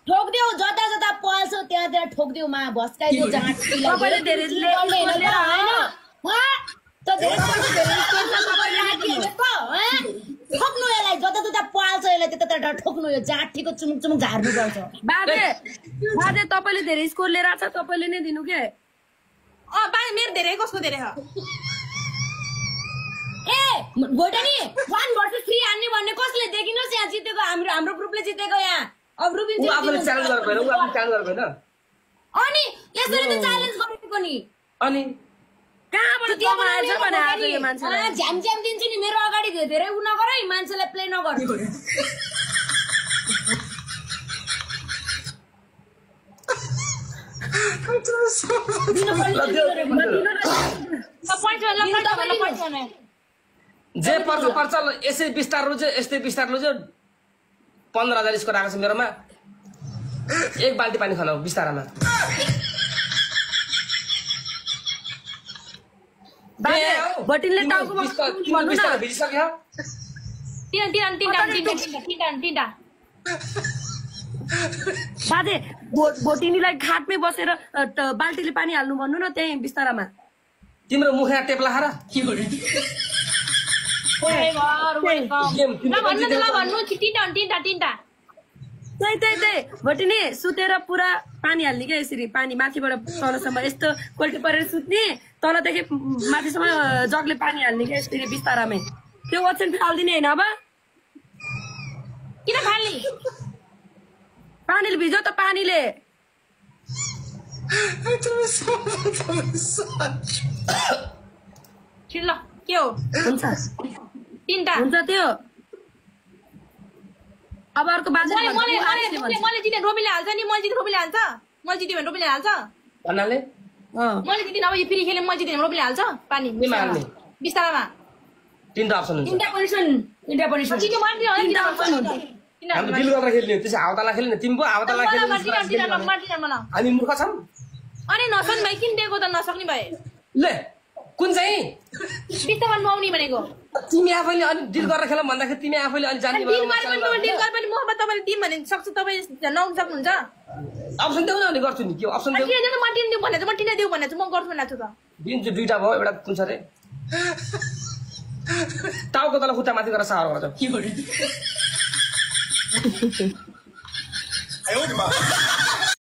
ठोक्दियो जता जता पल्छौ त्यहाँ त्यहाँ ठोक्दियो मा भस्काइदियो जाँट तपाईले धेरै ठोक्नु यसलाई जता जता पाल्छ यसलाई त्यता ठोक्नु यो जाँठीको चुमुक चुमुक झार्नु पर्छ बाजे तपाईले धेरै स्कोर लिएर आछ तपाईले नै दिनु के बाजे मेरो धेरै कसको धेरै हो ए भोटनी 1 versus 3 हान्ने भन्ने कसले देखिनुहोस् यहाँ जितेको हाम्रो ग्रुपले जितेको यहाँ अब रुबिन उ आफूले च्यालेन्ज गरेको हैन उ आफूले च्यालेन्ज गरेको हैन अनि यसरी त च्यालेन्ज गरेको नि अनि कहाँबाट कमाएछ भने आज यो मान्छेले झ्याम झ्याम दिन्छु नि मेरो अगाडि धेरै उ नगर है मान्छेलाई प्ले नगर जे पर्छ यसै बिस्तारो चाहिँ यस्तै बिस्तारो चाहिँ 15,000 स्कोर आएको छ मेरोमा एक बाल्टी पानी खानु बिस्तारामा बटिनले टाउकोमा भन्नु न भिजिसक्यो तीनटा बाजे बोटिनीलाई घाटमै बसेर बाल्टीले पानी हाल्नु भन्नु न त्यही बिस्तारामा तिम्रो मुख यहाँ टेप्ला खारा के गर्नु तीनटा त्यही भोटिनी सुतेर पुरा पानी हाल्ने क्या यसरी पानी माथिबाट तलसम्म यस्तो कोल्टी परेर सुत्ने तलदेखि माथिसम्म जगले पानी हाल्ने क्या यसरी बिस्तारामै त्यो ओछ्यान फाल्दिने होइन अब किन फाल्ने पानीले भिजो त पानीले ल के हो हुन्छ तीनटा हुन्छ त्यो अब अर्को बाजे मैले जिते रोबीले हाल्छ नि मैले जिते रोबीले हाल्छ मैले जिते भने रोबीले हाल्छ भन्नाले मैले जिते अब यो फेरि खेले मैले जिते भने रोबीले हाल्छ पानी बिस्तारामा तीनटा अप्सन हुन्छ तीनटा पोजिसन हामी डिल गरेर खेल्ने त्यसै हाउताला खेल्ने तिमी पो हाउताला खेल्ने हामी मूर्ख छौं अनि नसक्ने भाइ किन दिएको त नसक्ने भए ले कुन चाहिँ बिस्तारमा नआउने भनेको तिमी आफैले अनि डिल गरेर खेल भन्दाखेरि तिमी आफैले अनि जान्ने डिल गरे पनि डिल गरे पनि मोहब्बत तपाईले टिम भने सक्छ तपाई नआउन सक्नुहुन्छ अप्सन देऊ न भने गर्छु नि के अप्सन देऊ किन म टिन दिउ भने म टिन दिउ भने म गर्छु भनेको छु त दिन्छु दुईटा भयो एउटा कुन छ रे टाउको तल खुट्टा माथि गरेर सार गर्छ के गर्नु